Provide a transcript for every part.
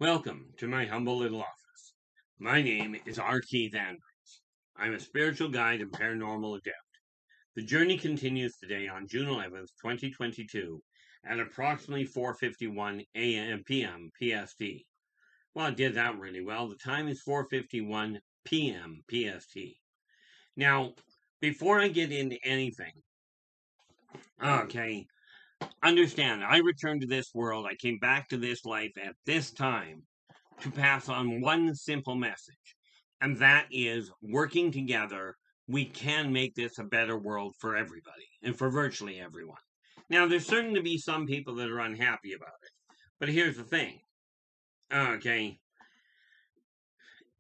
Welcome to my humble little office. My name is R. Keith Andrews. I'm a spiritual guide and paranormal adept. The journey continues today on June 11th, 2022 at approximately 4:51 a.m. p.m. PST. Well, I did that really well. The time is 4:51 p.m. PST. Now, before I get into anything, okay, understand, I returned to this world. I came back to this life at this time to pass on one simple message, and that is working together, we can make this a better world for everybody and for virtually everyone. Now, there's certain to be some people that are unhappy about it, but here's the thing. Okay,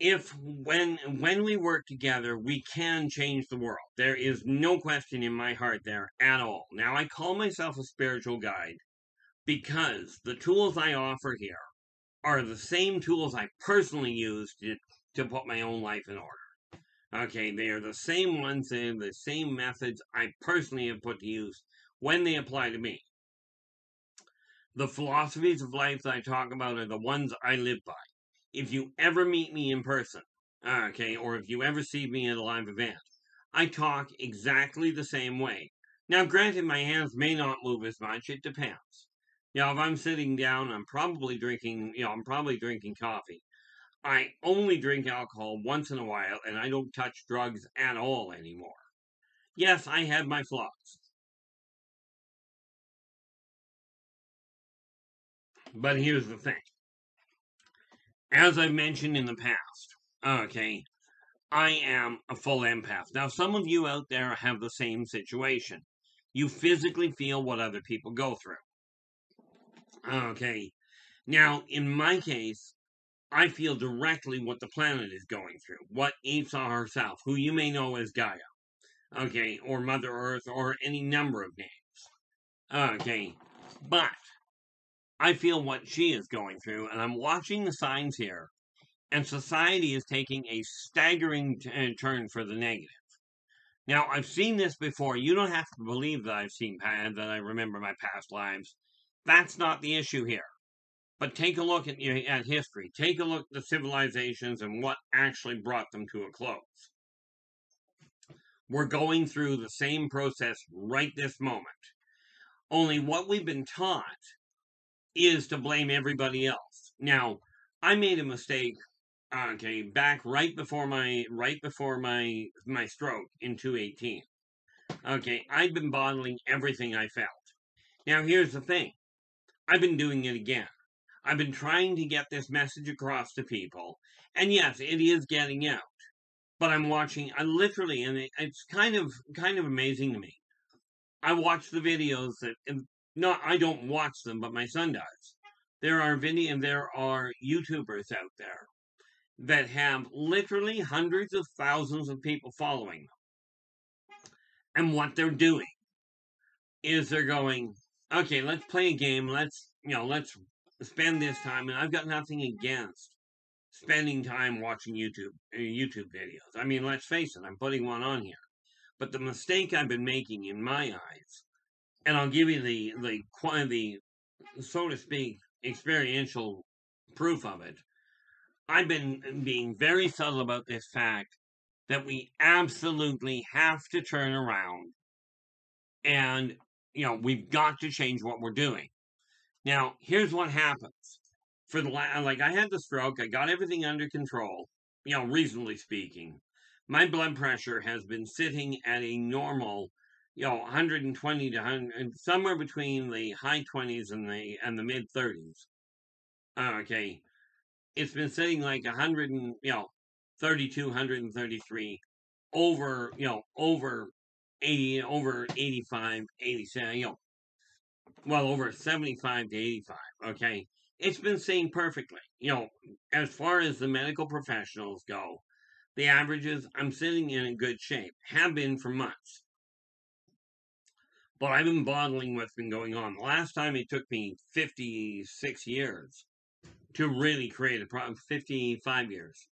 if when we work together, we can change the world. There is no question in my heart there at all. Now, I call myself a spiritual guide because the tools I offer here are the same tools I personally use to put my own life in order. Okay, they are the same ones, they're the same methods I personally have put to use when they apply to me. The philosophies of life that I talk about are the ones I live by. If you ever meet me in person, okay, or if you ever see me at a live event, I talk exactly the same way. Now, granted, my hands may not move as much, it depends. If I'm sitting down, I'm probably drinking coffee. I only drink alcohol once in a while, and I don't touch drugs at all anymore. Yes, I have my flaws. But here's the thing. As I've mentioned in the past, okay, I am a full empath. Now, some of you out there have the same situation. You physically feel what other people go through. Okay. Now, in my case, I feel directly what the planet is going through, what Esau herself, who you may know as Gaia, okay, or Mother Earth, or any number of names, okay, but I feel what she is going through, and I'm watching the signs here, and society is taking a staggering turn for the negative. Now, I've seen this before. You don't have to believe that that I remember my past lives. That's not the issue here. But take a look at history. Take a look at the civilizations and what actually brought them to a close. We're going through the same process right this moment. Only what we've been taught is to blame everybody else. Now, I made a mistake, okay, back right before my stroke in 2018. Okay, I'd been bottling everything I felt. Now, here's the thing. I've been doing it again. I've been trying to get this message across to people, and yes, it is getting out. But I'm watching. I literally, and it's kind of amazing to me. I watch the videos that, no, I don't watch them, but my son does. There are YouTubers out there that have literally hundreds of thousands of people following them, and what they're doing is they're going, okay, let's play a game. Let's spend this time, and I've got nothing against spending time watching YouTube videos. I mean, let's face it, I'm putting one on here. But the mistake I've been making in my eyes, and I'll give you the so to speak, experiential proof of it. I've been being very subtle about this fact that we absolutely have to turn around and, we've got to change what we're doing. Now, here's what happens. I had the stroke, I got everything under control, reasonably speaking. My blood pressure has been sitting at a normal, 120 to 100, somewhere between the high 20s and the mid 30s. Okay, it's been sitting like 100 and 32, 133, over 80, over 85, 87, well, over 75 to 85. Okay, it's been seen perfectly. As far as the medical professionals go, the averages, I'm sitting in a good shape. Have been for months. But I've been bottling what's been going on. The last time it took me 56 years to really create a problem. 55 years.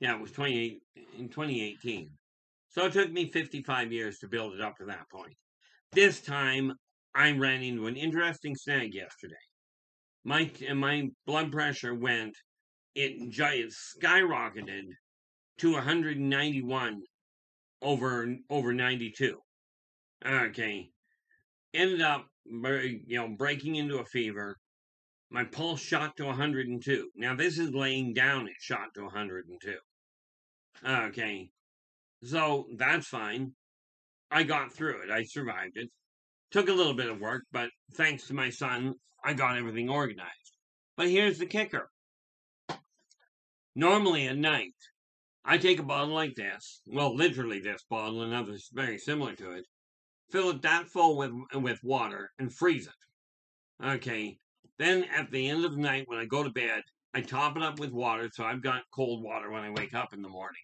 Yeah, it was in 2018. So it took me 55 years to build it up to that point. This time, I ran into an interesting snag yesterday. My blood pressure went it skyrocketed to 191 over 92. Okay, ended up breaking into a fever. My pulse shot to 102. Now this is laying down. It shot to 102. Okay, so that's fine. I got through it. I survived it. Took a little bit of work, but thanks to my son, I got everything organized. But here's the kicker. Normally at night, I take a bottle like this, well, literally this bottle and others very similar to it, fill it that full with water and freeze it. Okay, then at the end of the night when I go to bed, I top it up with water so I've got cold water when I wake up in the morning.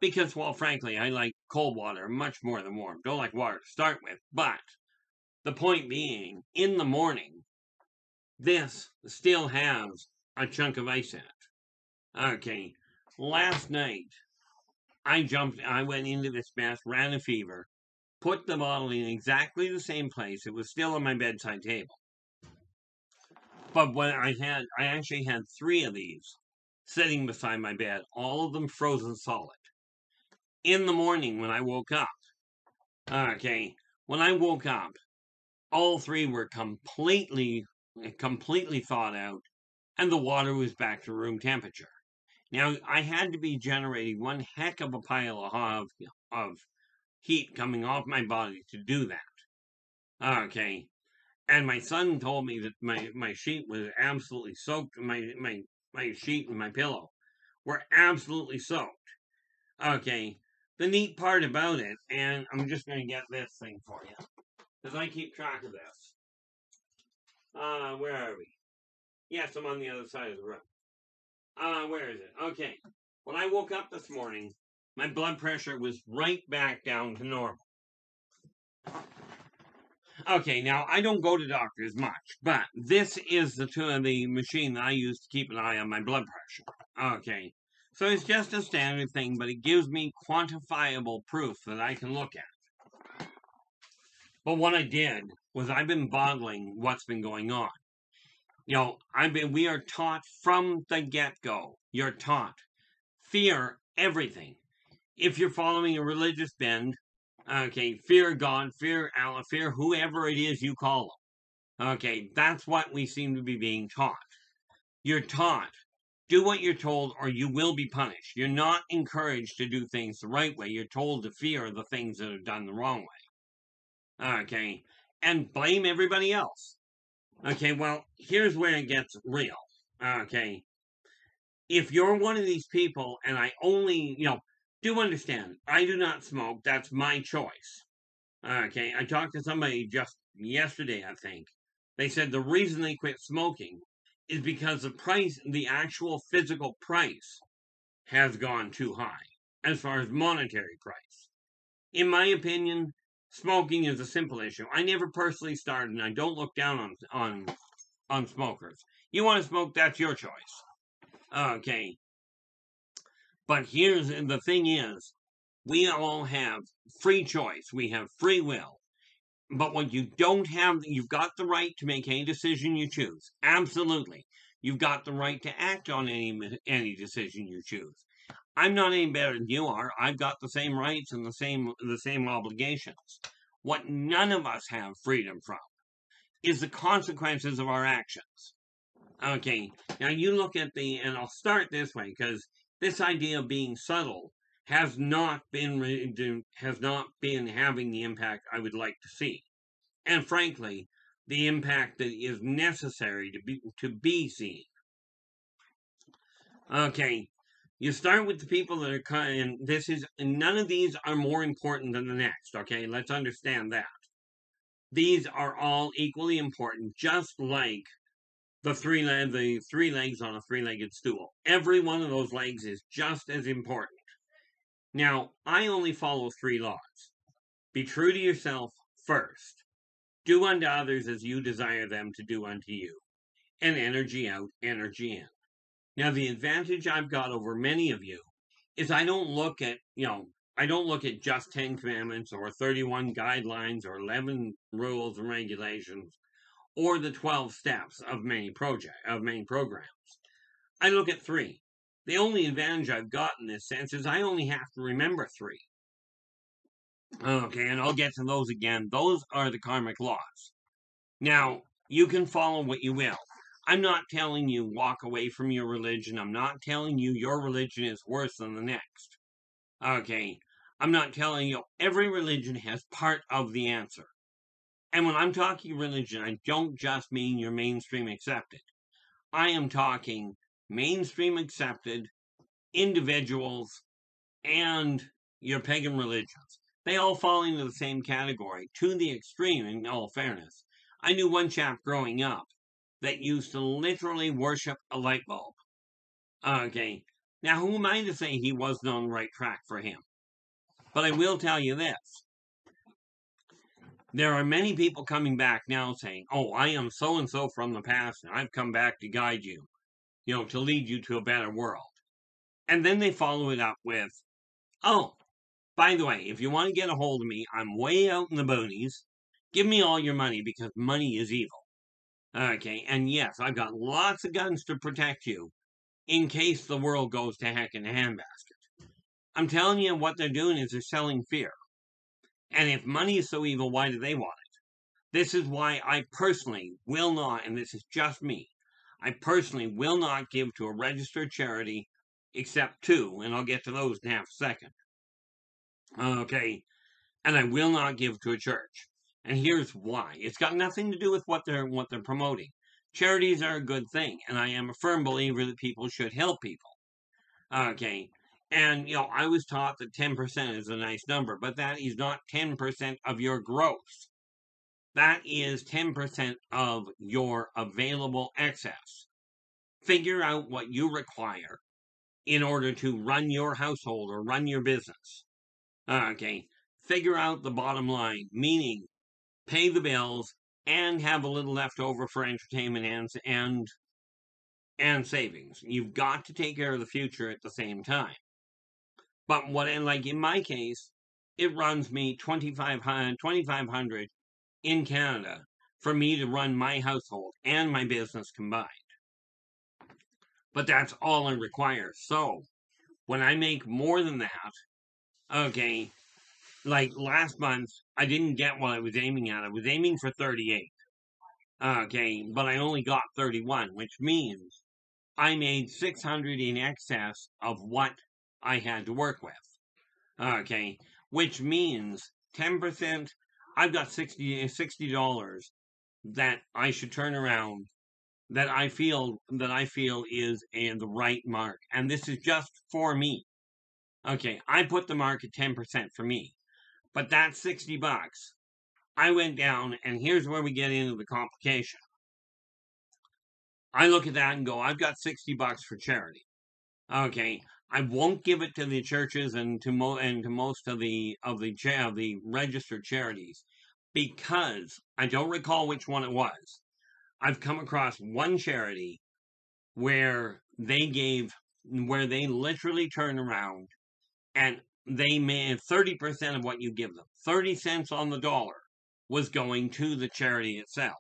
Because, well, frankly, I like cold water much more than warm. Don't like water to start with, but the point being, in the morning, this still has a chunk of ice in it. Okay, last night, I went into this mess, ran a fever, put the bottle in exactly the same place. It was still on my bedside table. But when I actually had 3 of these sitting beside my bed, all of them frozen solid. In the morning when I woke up, all 3 were completely thawed out, and the water was back to room temperature. Now, I had to be generating one heck of a pile of heat coming off my body to do that. Okay. And my son told me that my sheet was absolutely soaked. My sheet and my pillow were absolutely soaked. Okay. The neat part about it, and I'm just going to get this thing for you, because I keep track of this. Where are we? Yes, I'm on the other side of the room. Where is it? Okay. When I woke up this morning, my blood pressure was right back down to normal. Okay, now I don't go to doctors much, but this is the machine that I use to keep an eye on my blood pressure. Okay, so it's just a standard thing, but it gives me quantifiable proof that I can look at. But what I did was I've been bottling what's been going on. We are taught from the get-go. You're taught. Fear everything. If you're following a religious bend, okay, fear God, fear Allah, fear whoever it is you call them. Okay, that's what we seem to be being taught. You're taught, do what you're told or you will be punished. You're not encouraged to do things the right way. You're told to fear the things that are done the wrong way. Okay, and blame everybody else. Okay, well, here's where it gets real. Okay, if you're one of these people, and I only, do understand, I do not smoke. That's my choice. Okay, I talked to somebody just yesterday, I think. They said the reason they quit smoking is because the actual physical price has gone too high as far as monetary price. In my opinion, smoking is a simple issue. I never personally started, and I don't look down on smokers. You want to smoke, that's your choice. Okay. But the thing is, we all have free choice. We have free will. But what you don't have, you've got the right to make any decision you choose. Absolutely. You've got the right to act on any decision you choose. I'm not any better than you are. I've got the same rights and the same obligations. What none of us have freedom from is the consequences of our actions. Okay, now you look at and I'll start this way, because this idea of being subtle has not been having the impact I would like to see, and frankly, the impact that is necessary to be seen. Okay, you start with the people that are and none of these are more important than the next. Okay, let's understand that. These are all equally important, just like the three legs on a 3-legged stool. Every one of those legs is just as important. Now, I only follow 3 laws. Be true to yourself first. Do unto others as you desire them to do unto you. And energy out, energy in. Now, the advantage I've got over many of you is I don't look at just 10 commandments or 31 guidelines or 11 rules and regulations or the 12 steps of many programs. I look at 3. The only advantage I've got in this sense is I only have to remember 3. Okay, and I'll get to those again. Those are the karmic laws. Now, you can follow what you will. I'm not telling you walk away from your religion. I'm not telling you your religion is worse than the next. Okay, I'm not telling you every religion has part of the answer. And when I'm talking religion, I don't just mean your mainstream accepted. I am talking mainstream accepted individuals and your pagan religions. They all fall into the same category to the extreme, in all fairness. I knew one chap growing up that used to literally worship a light bulb. Okay, now who am I to say he wasn't on the right track for him? But I will tell you this. There are many people coming back now saying, oh, I am so-and-so from the past, and I've come back to guide you, to lead you to a better world. And then they follow it up with, oh, by the way, if you want to get a hold of me, I'm way out in the boonies. Give me all your money because money is evil. Okay, and yes, I've got lots of guns to protect you in case the world goes to heck in a handbasket. I'm telling you, what they're doing is they're selling fear. And if money is so evil, why do they want it? This is why I personally will not, and this is just me, I personally will not give to a registered charity except 2, and I'll get to those in half a second. Okay, and I will not give to a church. And here's why. It's got nothing to do with what they're promoting. Charities are a good thing, and I am a firm believer that people should help people. Okay, and I was taught that 10% is a nice number, but that is not 10% of your gross. That is 10% of your available excess. Figure out what you require in order to run your household or run your business. Okay, figure out the bottom line, meaning pay the bills and have a little left over for entertainment and savings. You've got to take care of the future at the same time. But like in my case, it runs me $2,500 in Canada for me to run my household and my business combined. But that's all I require. So when I make more than that, okay, like last month, I didn't get what I was aiming at. I was aiming for 38. Okay, but I only got 31, which means I made 600 in excess of what I had to work with. Okay, which means 10%, I've got $60 that I should turn around that I feel is the right mark. And this is just for me. Okay, I put the mark at 10% for me. But that's $60. I went down, and here's where we get into the complication. I look at that and go, I've got $60 for charity. Okay, I won't give it to the churches and to most of the registered charities because I don't recall which one it was. I've come across one charity where they literally turned around and they made 30% of what you give them. 30 cents on the dollar was going to the charity itself.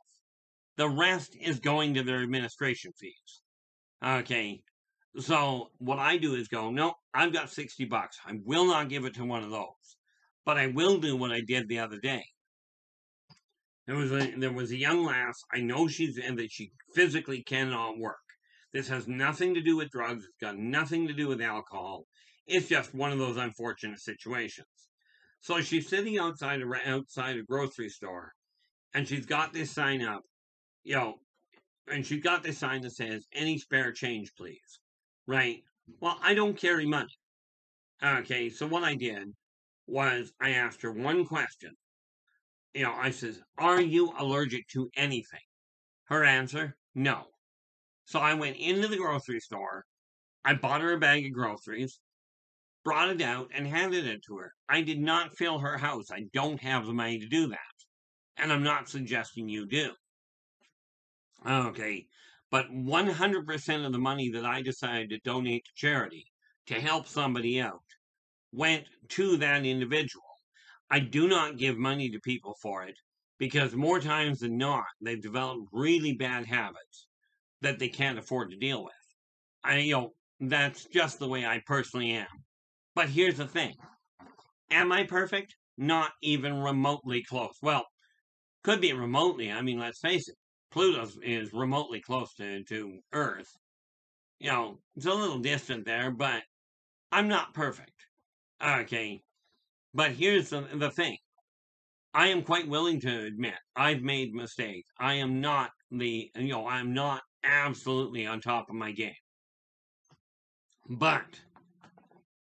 The rest is going to their administration fees. Okay, so what I do is go, no, I've got $60. I will not give it to one of those. But I will do what I did the other day. There was a young lass, I know that she physically cannot work. This has nothing to do with drugs. It's got nothing to do with alcohol. It's just one of those unfortunate situations. So she's sitting outside a grocery store, and she's got this sign up, and she's got this sign that says, "Any spare change, please." Right? Well, I don't carry money. Okay, so what I did was I asked her one question. I says, "Are you allergic to anything?" Her answer, no. So I went into the grocery store. I bought her a bag of groceries, brought it out, and handed it to her. I did not fill her house. I don't have the money to do that. And I'm not suggesting you do. Okay, but 100% of the money that I decided to donate to charity to help somebody out went to that individual. I do not give money to people for it because more times than not, they've developed really bad habits that they can't afford to deal with. That's just the way I personally am. But here's the thing. Am I perfect? Not even remotely close. Well, could be remotely. I mean, let's face it. Pluto is remotely close to Earth. It's a little distant there, but I'm not perfect. Okay. But here's the thing. I am quite willing to admit I've made mistakes. I'm not absolutely on top of my game. But,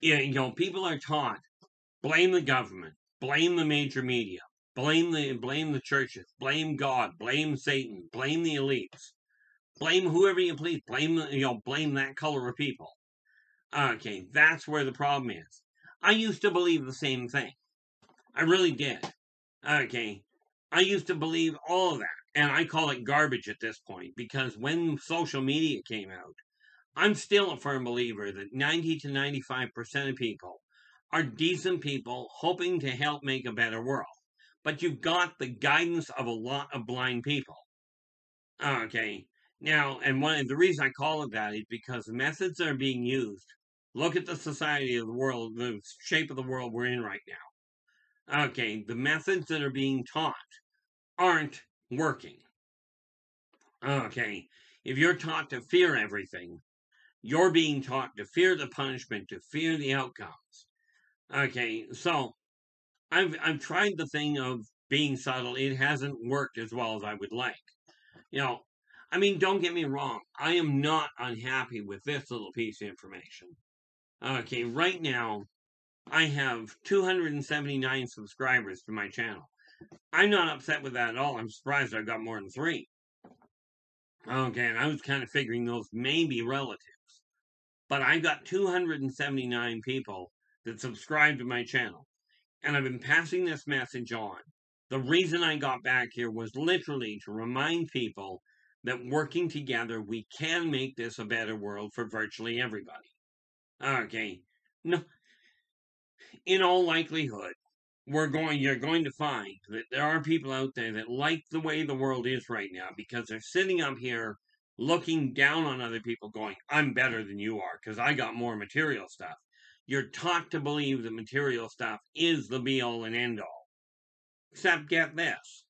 people are taught, blame the government, blame the major media, blame the churches, blame God, blame Satan, blame the elites, blame whoever you please, blame that color of people. Okay, that's where the problem is. I used to believe the same thing. I really did. Okay, I used to believe all of that, and I call it garbage at this point because when social media came out, I'm still a firm believer that 90 to 95% of people are decent people hoping to help make a better world. But you've got the guidance of a lot of blind people. Okay. Now, and the reason I call it that is because the methods that are being used, look at the society of the world, the shape of the world we're in right now. Okay. The methods that are being taught aren't working. Okay. If you're taught to fear everything, you're being taught to fear the punishment, to fear the outcomes. Okay, so I've tried the thing of being subtle. It hasn't worked as well as I would like. I mean, don't get me wrong. I am not unhappy with this little piece of information. Okay, right now I have 279 subscribers to my channel. I'm not upset with that at all. I'm surprised I got more than 3. Okay, and I was kind of figuring those may be relatives. But I got 279 people that subscribe to my channel. And I've been passing this message on. The reason I got back here was literally to remind people that working together, we can make this a better world for virtually everybody. Okay. No, in all likelihood, you're going to find that there are people out there that like the way the world is right now because they're sitting up here looking down on other people going, I'm better than you are because I got more material stuff. You're taught to believe that material stuff is the be-all and end-all. Except get this.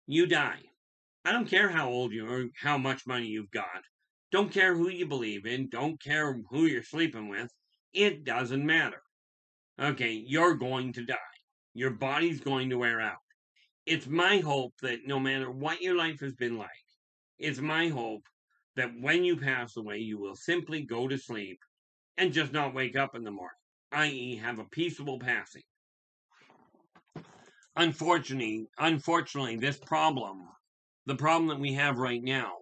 You die. I don't care how old you are, how much money you've got. Don't care who you believe in. Don't care who you're sleeping with. It doesn't matter. Okay, you're going to die. Your body's going to wear out. It's my hope that no matter what your life has been like, it's my hope that when you pass away, you will simply go to sleep and just not wake up in the morning, i.e., have a peaceable passing. Unfortunately, the problem that we have right now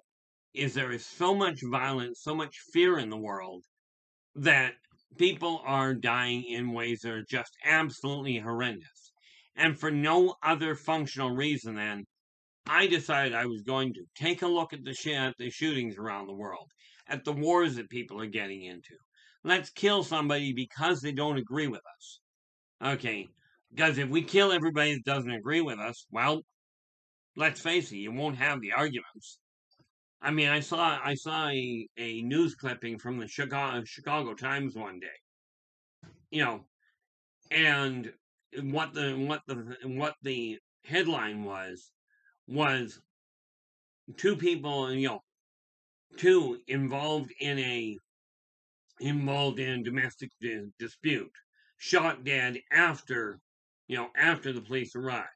is there is so much violence, so much fear in the world that people are dying in ways that are just absolutely horrendous. And for no other functional reason than I decided I was going to take a look at the shootings around the world, at the wars that people are getting into. Let's kill somebody because they don't agree with us. Okay, because if we kill everybody that doesn't agree with us, well, let's face it, you won't have the arguments. I mean, I saw a news clipping from the Chicago Times one day, and what the headline was two people, two involved in a domestic dispute, shot dead after the police arrived.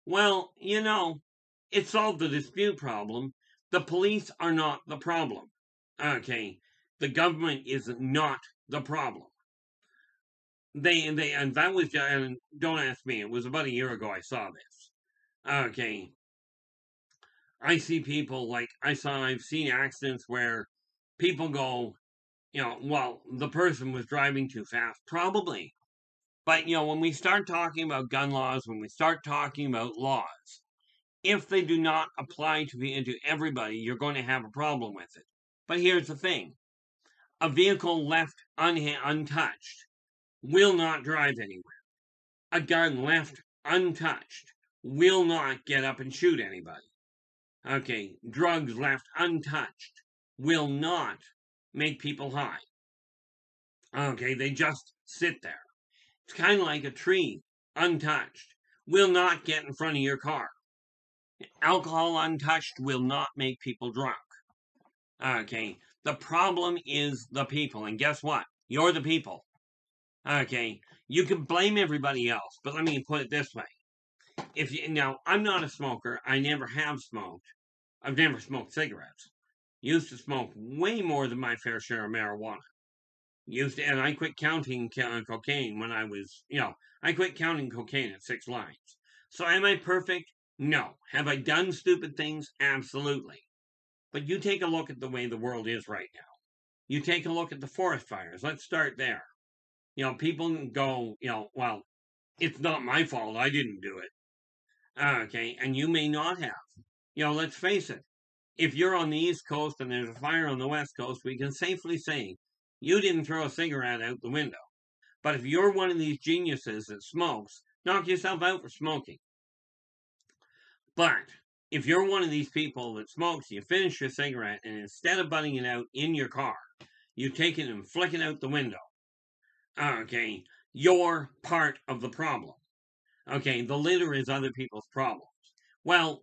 Well, it solved the dispute problem. The police are not the problem. Okay, the government is not the problem. And that was, and don't ask me, it was about a year ago I saw this. Okay, I see people I've seen accidents where people go, well, the person was driving too fast, probably. But, when we start talking about gun laws, when we start talking about laws, if they do not apply to everybody, you're going to have a problem with it. But here's the thing. A vehicle left untouched will not drive anywhere. A gun left untouched will not get up and shoot anybody. Okay, drugs left untouched will not make people high. Okay, they just sit there. It's kind of like a tree, untouched, will not get in front of your car. Alcohol untouched will not make people drunk. Okay, the problem is the people, and guess what? You're the people. Okay, you can blame everybody else, but let me put it this way. Now, I'm not a smoker. I never have smoked. I've never smoked cigarettes. Used to smoke way more than my fair share of marijuana. And I quit counting cocaine when I was, I quit counting cocaine at 6 lines. So am I perfect? No. Have I done stupid things? Absolutely. But you take a look at the way the world is right now. You take a look at the forest fires. Let's start there. People go, well, it's not my fault. I didn't do it. Okay, and you may not have. Let's face it. If you're on the East Coast and there's a fire on the West Coast, we can safely say you didn't throw a cigarette out the window. But if you're one of these geniuses that smokes, knock yourself out for smoking. But if you're one of these people that smokes, you finish your cigarette, and instead of butting it out in your car, you take it and flick it out the window. Okay, you're part of the problem. Okay, the litter is other people's problems. Well,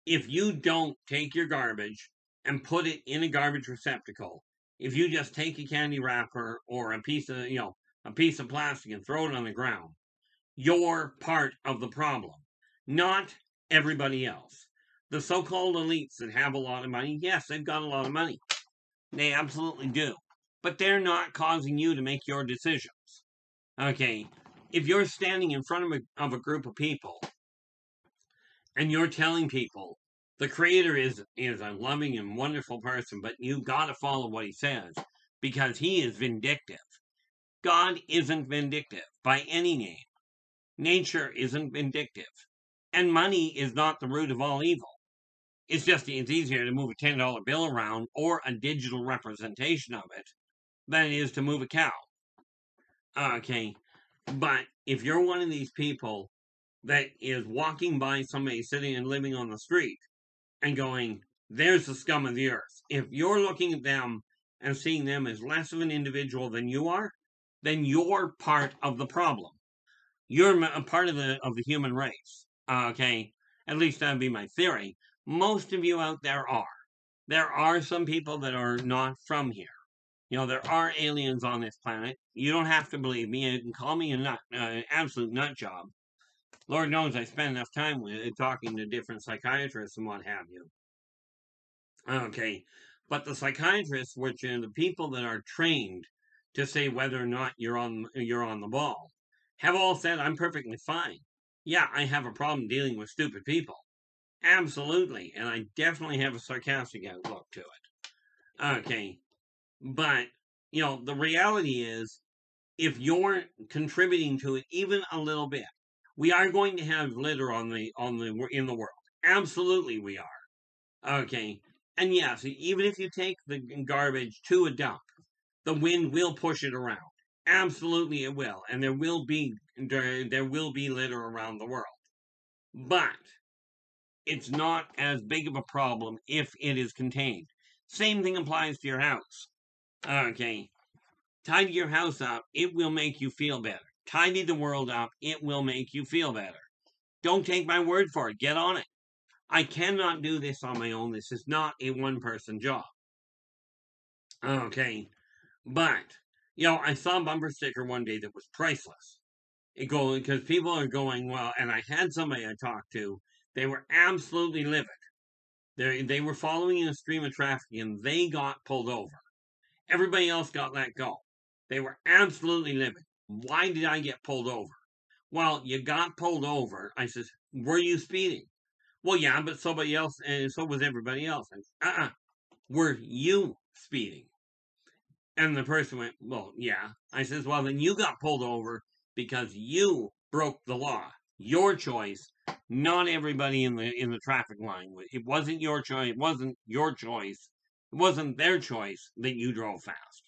if you don't take your garbage and put it in a garbage receptacle, if you just take a candy wrapper or a piece of plastic and throw it on the ground, you're part of the problem, not everybody else. The so-called elites that have a lot of money, yes, they've got a lot of money. They absolutely do. But they're not causing you to make your decisions. Okay, if you're standing in front of a group of people and you're telling people the creator is a loving and wonderful person, but you've got to follow what he says because he is vindictive. God isn't vindictive by any name. Nature isn't vindictive. And money is not the root of all evil. It's easier to move a $10 bill around or a digital representation of it than it is to move a cow. Okay. But if you're one of these people that is walking by somebody sitting and living on the street and going, there's the scum of the earth. If you're looking at them and seeing them as less of an individual than you are, then you're part of the problem. You're a part of the human race. Okay, at least that'd be my theory. Most of you out there are. There are some people that are not from here. There are aliens on this planet. You don't have to believe me. You can call me an absolute nut job. Lord knows I spend enough time talking to different psychiatrists and what have you. Okay, but the psychiatrists, which are the people that are trained to say whether or not you're on the ball, have all said I'm perfectly fine. Yeah, I have a problem dealing with stupid people. Absolutely, and I definitely have a sarcastic outlook to it. Okay, but the reality is, if you're contributing to it even a little bit, we are going to have litter in the world. Absolutely, we are. Okay, and yes, even if you take the garbage to a dump, the wind will push it around. Absolutely, it will, and there will be litter around the world. But it's not as big of a problem if it is contained. Same thing applies to your house. Okay, tidy your house up; it will make you feel better. Tidy the world up; it will make you feel better. Don't take my word for it. Get on it. I cannot do this on my own. This is not a one-person job. Okay, but I saw a bumper sticker one day that was priceless. Because people are going, well, and I had somebody I talked to. They were absolutely livid. They were following in a stream of traffic and they got pulled over. Everybody else got let go. They were absolutely livid. Why did I get pulled over? Well, you got pulled over. I said, were you speeding? Well, yeah, but somebody else, and so was everybody else. I said, were you speeding? And the person went, well, yeah. I says, well, then you got pulled over because you broke the law. Your choice, not everybody in the traffic line. It wasn't your choice. It wasn't your choice. It wasn't their choice that you drove fast.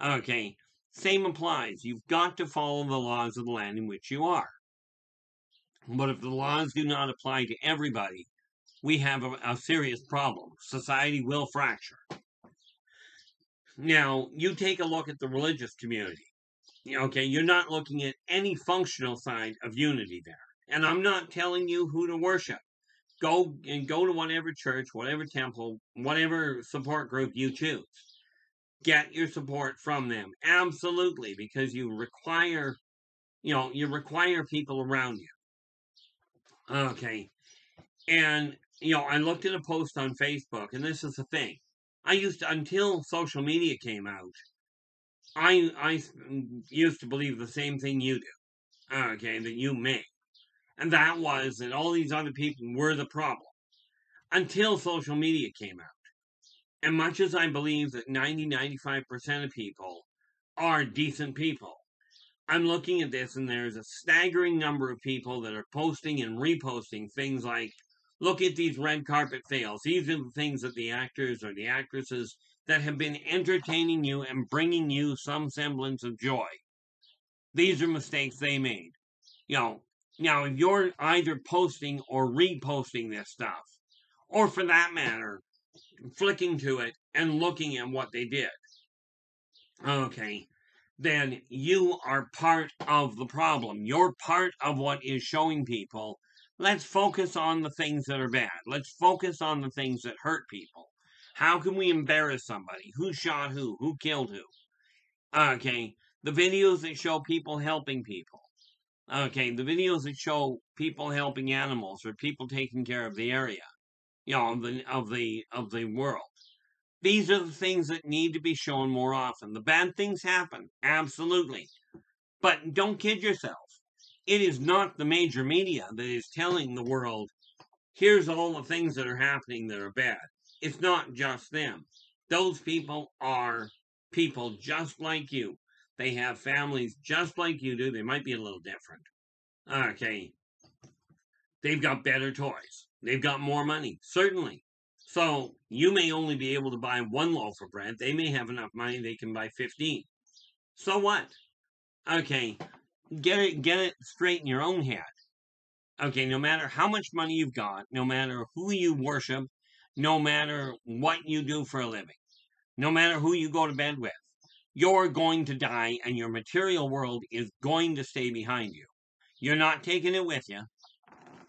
Okay, same applies. You've got to follow the laws of the land in which you are. But if the laws do not apply to everybody, we have a serious problem. Society will fracture. Now, you take a look at the religious community. Okay, you're not looking at any functional side of unity there. And I'm not telling you who to worship. Go to whatever church, whatever temple, whatever support group you choose. Get your support from them. Absolutely, because you require people around you. Okay. And I looked at a post on Facebook, and this is the thing. Until social media came out, I used to believe the same thing you do. Okay, that you may. And that was that all these other people were the problem. Until social media came out. And much as I believe that 95% of people are decent people, I'm looking at this and there's a staggering number of people that are posting and reposting things like, look at these red carpet fails. These are the things that the actors or the actresses that have been entertaining you and bringing you some semblance of joy. These are mistakes they made. Now, if you're either posting or reposting this stuff, or for that matter, flicking to it and looking at what they did, okay, then you are part of the problem. You're part of what is showing people, let's focus on the things that are bad. Let's focus on the things that hurt people. How can we embarrass somebody? Who shot who? Who killed who? Okay, the videos that show people helping people. Okay, the videos that show people helping animals or people taking care of the area, of the world. These are the things that need to be shown more often. The bad things happen, absolutely. But don't kid yourself. It is not the major media that is telling the world, here's all the things that are happening that are bad. It's not just them. Those people are people just like you. They have families just like you do. They might be a little different. Okay. They've got better toys. They've got more money, certainly. So you may only be able to buy one loaf of bread. They may have enough money they can buy 15. So what? Okay, get it straight in your own head. Okay, no matter how much money you've got, no matter who you worship, no matter what you do for a living, no matter who you go to bed with, you're going to die and your material world is going to stay behind you. You're not taking it with you.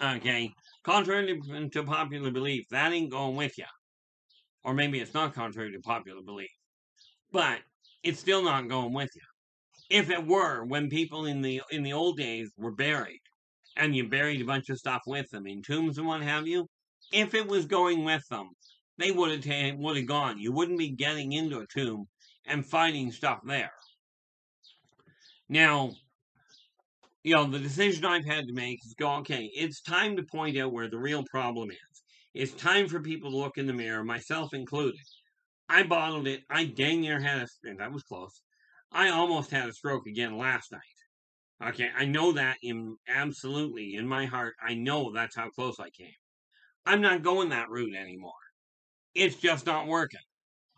Okay, contrary to popular belief, that ain't going with you. Or maybe it's not contrary to popular belief. But it's still not going with you. If it were, when people in the old days were buried, and you buried a bunch of stuff with them in tombs and what have you, if it was going with them, they would have gone. You wouldn't be getting into a tomb and finding stuff there. Now, the decision I've had to make is go, okay, it's time to point out where the real problem is. It's time for people to look in the mirror, myself included. I bottled it. I dang near had that was close. I almost had a stroke again last night. Okay, I know that absolutely in my heart. I know that's how close I came. I'm not going that route anymore. It's just not working.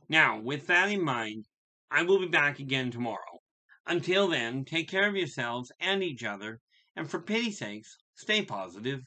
Now, with that in mind, I will be back again tomorrow. Until then, take care of yourselves and each other, and for pity's sakes, stay positive.